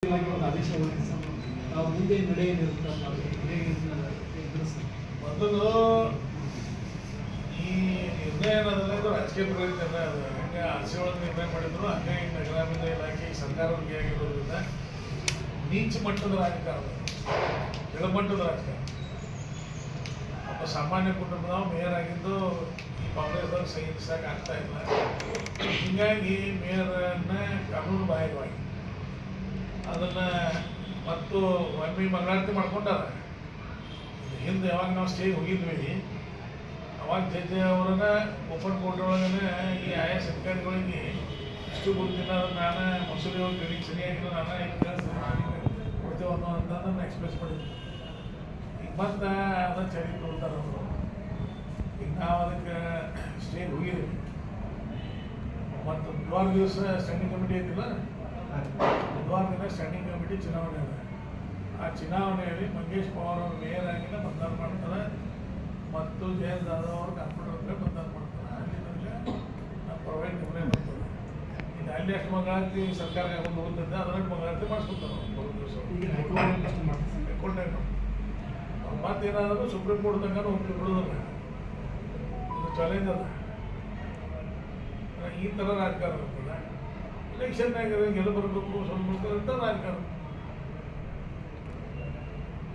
ಒಂದು ಆದೇಶ ಹೊರಡಿಸಿ ನಾವು ಮುಂದೆ ನಡೆಯಲಿರುತ್ತೆ ಮೊದಲು ಈ ನಿರ್ಣಯ ಅನ್ನೋದಲ್ಲ ಇದು ರಾಜಕೀಯ ಪ್ರಯೋಜನ ಅದು ಹಂಗೆ ಆಸೆ ಒಳಗೆ ನಿರ್ಣಯ ಮಾಡಿದ್ರು ಹಂಗೆ ಈ ನಗರಾಭಿವೃದ್ಧಿ ಇಲಾಖೆ ಸರ್ಕಾರವಾಗಿ ಆಗಿರೋದ್ರಿಂದ ನೀಚ ಮಟ್ಟದ ರಾಜಕಾರಣ, ಕೆಳಮಟ್ಟದ ರಾಜಕಾರಣ. ಒಬ್ಬ ಸಾಮಾನ್ಯ ಕುಟುಂಬದವ ಮೇಯರ್ ಆಗಿದ್ದು ಈ ಕಾಂಗ್ರೆಸ್ದವ್ರು ಸಹಿಸಕ್ಕೆ ಆಗ್ತಾ ಇಲ್ಲ. ಹೀಗಾಗಿ ಮೇಯರನ್ನ ಕಾನೂನು ಬಾಹಿರವಾಗಿ ಅದನ್ನು ಮತ್ತು ಒಮ್ಮೆ ಮಂಗಳಾರತಿ ಮಾಡ್ಕೊಂಡಾರ. ಹಿಂದೆ ಯಾವಾಗ ನಾವು ಸ್ಟೇಜ್ ಹೋಗಿದ್ವಿ ಅವಾಗ ಜಡ್ಜ್ ಅವರನ್ನ ಓಪನ್ ಕೋರ್ಟ್ ಒಳಗನೆ ಈ ಆಯಾ ಅಧಿಕಾರಿಗಳಿಗೆ ಇಷ್ಟು ಗೊತ್ತಿಲ್ಲ ನಾನು ಮಸೂರಿ ಹೋಗಿ ಗಡಿ ಸರಿಯಾಗಿಲ್ಲ ನಾನು ಕೊಡ್ತೇವೆ ಅನ್ನೋ ಅಂತದನ್ನು ಎಕ್ಸ್ಪ್ರೆಸ್ ಮಾಡಿದ್ವಿ. ಈಗ ಮತ್ತೆ ಅದನ್ನು ಚಳಿ ಕೊಡ್ತಾರೆ ಅವರು. ಈಗ ನಾವು ಅದಕ್ಕೆ ಸ್ಟೇಜ್ ಹೋಗಿದ್ದೀವಿ. ಮತ್ತು ಬುಧವಾರ ದಿವಸ ಸ್ಟ್ಯಾಂಡಿಂಗ್ ಕಮಿಟಿ ಐತಿಲ್ಲ, ಬುಧವಾರ ದಿನ ಸ್ಟ್ಯಾಂಡಿಂಗ್ ಕಮಿಟಿ ಚುನಾವಣೆ ಇದೆ. ಆ ಚುನಾವಣೆಯಲ್ಲಿ ಮಂಗೇಶ್ ಪವಾರ್ ಅವರು ಮೇಯರ್ ಆಗಿನ ಮತದಾನ ಮಾಡ್ತಾರೆ ಮತ್ತು ಜಯಂತ್ ಜಾಧವ್ ಅವರು ಕಾರ್ಪೊರೇಟರ್ ಮತದಾನ ಮಾಡ್ತಾರೆ. ಅಲ್ಲಿ ನನಗೆ ನಾವು ಪ್ರೊವೈಡ್ ನಿರ್ಣಯ ಮಾಡ್ತಾರೆ. ಇದು ಅಲ್ಲಿ ಅಷ್ಟು ಮಂಗಳಾರತಿ ಸರ್ಕಾರಕ್ಕೆ ಹಾಕೊಂಡು ಹೋಗುತ್ತಿದ್ದೆ ಅದರಲ್ಲಿ ಮಂಗಳಾರತಿ ಮಾಡಿಸ್ಕೊತಾರೆ ಬರೋ ದಿವಸ ಕೊಂಡೇ ಮತ್ತೇನಾದರೂ ಸುಪ್ರೀಂ ಕೋರ್ಟ್ ತನಕ ಹೋಗಿ ಬಿಡೋದಿಲ್ಲ. ಇದು ಚಾಲೆಂಜ್ ಅದ. ಈ ಥರ ರಾಜಕಾರಣ ಇರ್ತದೆ. ಎಲೆಕ್ಷನ್ನಾಗ ಗೆಲ್ಲ ಬರಬೇಕು ಸ್ವಲ್ಪ ಇಂಥ ರಾಜಕಾರಣ.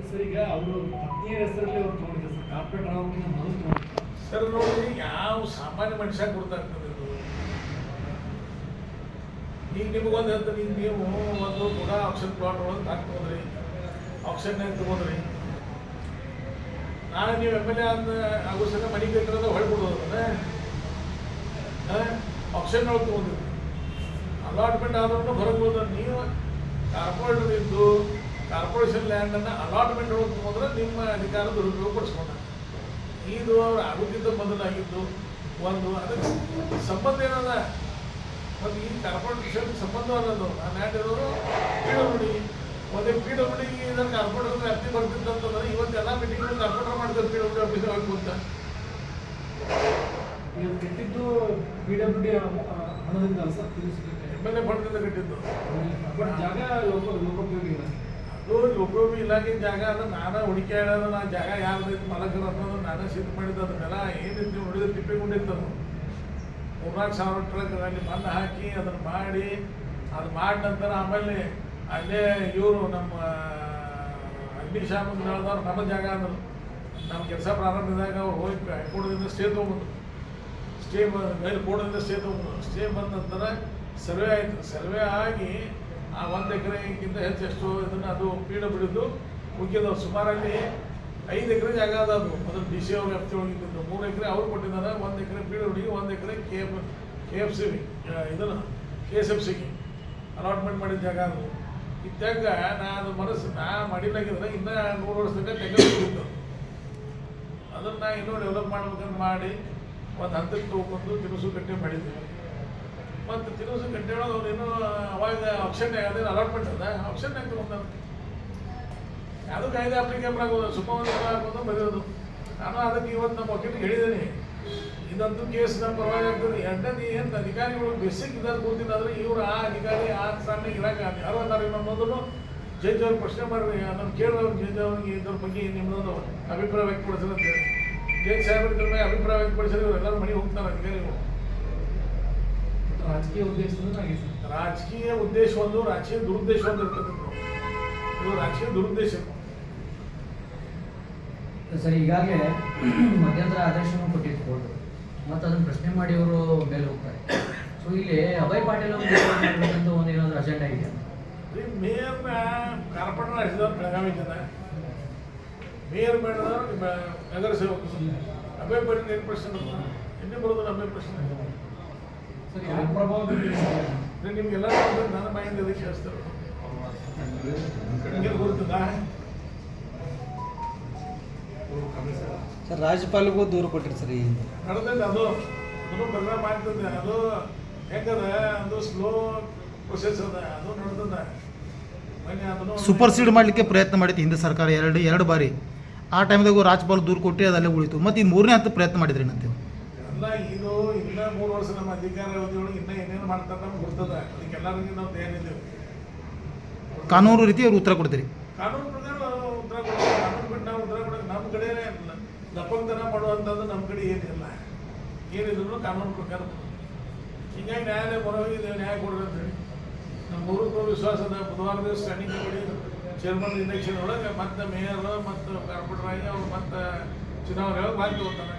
ಸರ್ ಈಗ ಅವರು ಪತ್ನಿಯ ಹೆಸರಲ್ಲಿ ಅವ್ರು ತೊಗೊಂಡಿದ್ದಾರೆ ಸರ್, ಕಾರ್ಪೊರೇಟರ್ ಅವ್ರನ್ನ ಮೊದಲು ತೊಗೊಂಡಿದ್ದಾರೆ ಸರ್. ನೋಡಿ, ಯಾವ ಸಾಮಾನ್ಯ ಮನುಷ್ಯ ಗೊತ್ತಾಗ್ತದೆ ಇದು. ಈಗ ನಿಮಗೊಂದು ಹೇಳ್ತೀನಿ, ಈಗ ನೀವು ಒಂದು ಕೂಡ ಆಪ್ಷನ್ ಪ್ಲಾಟ್ ಒಳಗೆ ಹಾಕ್ತೋದ್ರಿ, ಆಪ್ಷನ್ನಾಗ ತೊಗೊಂಡ್ರಿ. ನಾಳೆ ನೀವು ಎಮ್ ಎಲ್ ಎ ಆಗೋ ಸಲ ಮನೆ ಕಟ್ಟಿರೋದು ಹೊಳ್ಬಿಡೋದನ್ನ ಆಪ್ಷನ್ ಒಳಗೆ ತೊಗೊಂಡಿರಿ. ಅಲಾಟ್ಮೆಂಟ್ ಆದ್ರೂ ಹೊರಗೆ ನೀವು ಕಾರ್ಪೊರೇಟರ್ ಇದ್ದು ಕಾರ್ಪೊರೇಷನ್ ಲ್ಯಾಂಡನ್ನು ಅಲಾಟ್ಮೆಂಟ್ ಒಳಗೆ ತೊಗೊಂಡ್ರೆ ನಿಮ್ಮ ಅಧಿಕಾರ ದುರುಪಯೋಗ ಪಡಿಸ್ಕೊಂಡ. ಇದು ಅವ್ರು ಆಗೋಕ್ಕಿಂತ ಮೊದಲಾಗಿದ್ದು ಒಂದು ಅದಕ್ಕೆ ಸಂಬಂಧ ಏನದ. ಮತ್ತು ಈ ಕಾರ್ಪೊರೇಷನ್ ಸಂಬಂಧ ಅನ್ನೋದು ಆ ಲ್ಯಾಂಡ್ ಇರೋರು PWD ಒಂದೇ PWD ಇದನ್ನು ಕಾರ್ಪೊರೇಟರ್ ವ್ಯಾಪ್ತಿ ಬರ್ತಿತ್ತಂತಂದ್ರೆ ಇವತ್ತೆಲ್ಲ ಮೀಟಿಂಗ್ಗಳು ಕಾರ್ಪೊರೇಟರ್ ಮಾಡ್ತಾರೆ PWD ಆಫೀಸ್ ಹೋಗಿ ಅಂತ. ಈಗ ಕೆಟ್ಟಿದ್ದು PWD ಹಣದಿಂದ ಸರ್, MLA ಫಂಡ್ದಿಂದ ಕಟ್ಟಿದ್ದು. ಬಟ್ ಜಾಗ ಲೋಕೋಪಯೋಗಿ ಇಲ್ಲ. ಅದು ಲೋಕೋಪಯೋಗಿ ಇಲಾಖೆ ಜಾಗ ಅದು ನಾನೇ ಹುಡುಕಿ ಹೇಳೋದು. ನಾನು ಜಾಗ ಯಾರು ರೈತ ಮಾಲಕರು ಅನ್ನೋದು ನಾನೇ ಸಿದ್ಧ ಮಾಡಿದ್ದು. ಅದನ್ನೆಲ್ಲ ಏನಿತ್ತು ನೀವು ನೋಡಿದ್ರೆ ತಿಪ್ಪಿಕೊಂಡಿರ್ತದೆ. 3,00,000 ಟ್ರಕ್ ಅಲ್ಲಿ ಮಣ್ಣು ಹಾಕಿ ಅದನ್ನು ಮಾಡಿ ಅದು ಮಾಡಿದ ನಂತರ ಆಮೇಲೆ ಅಲ್ಲೇ ಇವರು ನಮ್ಮ ಅಗ್ನಿಶಾಮಕದವ್ರು ನಮ್ಮ ಜಾಗ ಅಂದರು. ನಮ್ಮ ಕೆಲಸ ಪ್ರಾರಂಭದಾಗ ಅವ್ರು ಹೋಗಿ ಹೈಕೋರ್ಟ್ದಿಂದ ಸ್ಟೇ ತೊಗೊಂಡು ಮೇಲೆ ಕೋರ್ಟಿಂದ ಸ್ಟೇ ತೊಗೊಂಡು ಸ್ಟೇ ಬಂದ ನಂತರ ಸರ್ವೆ ಆಯಿತು. ಸರ್ವೆ ಆಗಿ ಆ 1 ಎಕರೆಗಿಂತ ಹೆಚ್ಚೆಷ್ಟು ಇದನ್ನು ಅದು PWD ಮುಖ್ಯದವ್ರು ಸುಮಾರಲ್ಲಿ 5 ಎಕರೆ ಜಾಗ ಅದ. ಅದು ಮೊದಲು DC ಅವ್ರ ವ್ಯಾಪ್ತಿ ಒಳಗಿದ್ದು 3 ಎಕರೆ ಅವ್ರು ಕೊಟ್ಟಿದ್ದಾರೆ. 1 ಎಕರೆ PWD, 1 ಎಕರೆ KFC ಇದನ್ನು KSFCಗೆ ಅಲಾಟ್ಮೆಂಟ್ ಮಾಡಿದ ಜಾಗ ಅದು. ಇದ್ದಾಗ ನಾನು ಮನಸ್ಸು ಮಾಡಿದಾಗಿದ್ರೆ ಇನ್ನೂ 100 ವರ್ಷದಿಂದ ತೆಗೆದುಕೊಂಡಿದ್ದು. ಅದನ್ನು ಇನ್ನೂ ಡೆವಲಪ್ ಮಾಡ್ಬೇಕಂತ ಮಾಡಿ ಒಂದು ಹಂತಕ್ಕೆ ತೊಗೊಂಡು ತಿನಿಸು ಕಟ್ಟೆ ಮಾಡಿದ್ದೀವಿ. ಮತ್ತು ತಿನಿಸು ಕಟ್ಟೆ ಒಳಗೆ ಅವ್ರು ಇನ್ನೂ ಅವಾಗ ಆಪ್ಷನ್ ಅದೇನು ಅಲಾಟ್ಮೆಂಟ್ ಅದ ಆಪ್ಷನ್ನಾಗ ತೊಗೊಂಡು ಯಾವುದೂ ಕಾಯ್ದೆ ಅಪ್ಲಿಕೇಬಲ್ ಆಗೋದು ಸುಮ್ಮನೆ ಆಗೋದು ಬರೆಯೋದು. ನಾನು ಅದಕ್ಕೆ ಇವತ್ತು ನಮ್ಮ ವಕೀಲಿಗೆ ಹೇಳಿದ್ದೀನಿ, ಇದಂತೂ ಕೇಸ್ ನಮ್ಮ ಪರವಾಗಿ ಆಗ್ತದೆ. ಎರಡನೇ ಏನು ಅಧಿಕಾರಿಗಳು ಬೇಸಿಕ್ ಇದಾದ ಕೂತಿದ್ದಾದ್ರೆ ಇವರು ಆ ಅಧಿಕಾರಿ ಆ ಸ್ಥಾನಕ್ಕೆ ಇರೋಕೆ ಯಾರು ಅಂತಾರೆ ಅನ್ನೋದನ್ನು ಜಡ್ಜ್ ಅವ್ರಿಗೆ ಪ್ರಶ್ನೆ ಮಾಡಿರಿ. ಅದನ್ನು ಕೇಳಿದವ್ರು ಜಡ್ಜ್ ಅವ್ರಿಗೆ ಇದ್ರ ಬಗ್ಗೆ ನಿಮ್ಮದೊಂದು ಅಭಿಪ್ರಾಯ ವ್ಯಕ್ತಪಡಿಸಿದ್ರೆ ಅಂತ ಹೇಳಿ ಜಡ್ಜ್ ಸಾಹೇಬ್ರ ಮೇಲೆ ಅಭಿಪ್ರಾಯ ವ್ಯಕ್ತಪಡಿಸಿದ್ರೆ ಇವರೆಲ್ಲರೂ ಮನೆಗೆ ಹೋಗ್ತಾರೆ ಅಧಿಕಾರಿಗಳು. ರಾಜಕೀಯ ಉದ್ದೇಶದಿಂದ ರಾಜಕೀಯ ಉದ್ದೇಶ ಒಂದು, ರಾಜಕೀಯ ದುರುದ್ದೇಶ ಒಂದು ಇರ್ತದೆ. ಇದು ರಾಜಕೀಯ ದುರುದ್ದೇಶ ಸರ್. ಈಗಾಗಲೇ ಮಧ್ಯಂತರ ಆದೇಶವನ್ನು ಕೊಟ್ಟಿದ್ದು ಕೋರ್ಟ್, ಮತ್ತು ಅದನ್ನು ಪ್ರಶ್ನೆ ಮಾಡಿ ಅವರು ಮೇಲೆ ಹೋಗ್ತಾರೆ. ಸೊ ಇಲ್ಲಿ ಅಭಯ್ ಪಾಟೀಲ್ ಅವರು ಮಾಡಬೇಕಂತ ಒಂದು ಏನಾದರೂ ಅಜೆಂಡಾ ಇದೆಯಾ? ಮೇಯರ್ನ ಕಾರ್ಪೊರೇಟರ್ ಹಚ್ಚಿದವ್ರು ಬೆಳಗಾವಿ ಜನ, ಮೇಯರ್ ಮಾಡಿದವರು ನಿಮ್ಮ ನಗರ ಸೇವಕರು. ಅಭಯ್ ಪಾಟೀಲ್ ಏನು ಪ್ರಶ್ನೆ ಇನ್ನೇ ಬರೋದಿಲ್ಲ. ಅಭಯ್ ಪ್ರಶ್ನೆ ಸರ್ ಯಾವ ಪ್ರಭಾವ ನಿಮಗೆಲ್ಲ ನನ್ನ ಮೈಂಡ್ ಅದಕ್ಕೆ ಹೇಳ್ತಾರೆ. ನಿಮಗೆ ಗೊತ್ತದ ಸರ್, ರಾಜ್ಯಪಾಲರಿಗೂ ದೂರು ಕೊಟ್ಟಿರಿ ಸರ್. ಈ ನಡೆದೈತೆ ಅದು ಅದನ್ನು ಪರಿಣಾಮ ಆಗ್ತದೆ. ಅದು ಹೆಂಗದ ಅದು ಸ್ಲೋ ಪ್ರೊಸೆಸ್ ಅದ, ಅದು ನಡೆದದ. ಮೊನ್ನೆ ಅದನ್ನು ಸೂಪರ್ಸೀಡ್ ಮಾಡಲಿಕ್ಕೆ ಪ್ರಯತ್ನ ಮಾಡಿತ್ತು ಹಿಂದೆ ಸರ್ಕಾರ ಎರಡು ಬಾರಿ. ಆ ಟೈಮ್ದಾಗೂ ರಾಜ್ಯಪಾಲ ದೂರು ಕೊಟ್ಟು ಅದಲ್ಲೇ ಉಳಿತು. ಮತ್ತು ಈ 3ನೇ ಹಂತ ಪ್ರಯತ್ನ ಮಾಡಿದ್ರಿ ನಂತೇವೆ. ಅಲ್ಲ, ಇದು ಇನ್ನೂ 3 ವರ್ಷ ನಮ್ಮ ಅಧಿಕಾರ ಅವಧಿಯೊಳಗೆ ಇನ್ನೂ ಏನೇನು ಮಾಡ್ತಾರೆ ನಮ್ಗೆ ಗೊತ್ತದ. ಅದಕ್ಕೆಲ್ಲರಿಗೂ ನಾವು ತಯಾರಿದ್ದೇವೆ. ಕಾನೂನು ರೀತಿ ಅವ್ರು ಉತ್ತರ ಕೊಡ್ತೀರಿ. ಕಾನೂನು ಪ್ರಕಾರ ಉತ್ತರ ಕೊಡ್ತೀವಿ. ಕಾನೂನು ಬಿಟ್ಟು ನಾವು ಉತ್ತರ ಕೊಡೋಕೆ ನಮ್ಮ ಕಡೆ ಲಪಂಗತನ ಮಾಡುವಂಥದ್ದು ನಮ್ಮ ಕಡೆ ಏನಿಲ್ಲ. ಏನಿದ್ರು ಕಾನೂನು ಪ್ರಕಾರ ಹೀಗಾಗಿ ನ್ಯಾಯಾಲಯ ಬರೋಗಿ ನ್ಯಾಯ ಕೊಡ್ರಿ ಅಂತ ಹೇಳಿ ನಮ್ಮ ಮೂರಕ್ಕೂ ವಿಶ್ವಾಸದ ಬುಧವಾರ ದಿವಸ ಸ್ಟ್ಯಾಂಡಿಂಗ್ ಕಮಿಟಿ ಚೇರ್ಮನ್ ಇಲೆಕ್ಷನ್ ಒಳಗೆ ಮತ್ತೆ ಮೇಯರ್ ಮತ್ತು ಕಾರ್ಪೊರೇಟರ್ ಆಗಿ ಅವ್ರು ಮತ್ತೆ ಚುನಾವಣೆ ಒಳಗೆ ಭಾಗಿ ಹೋಗ್ತಾರೆ.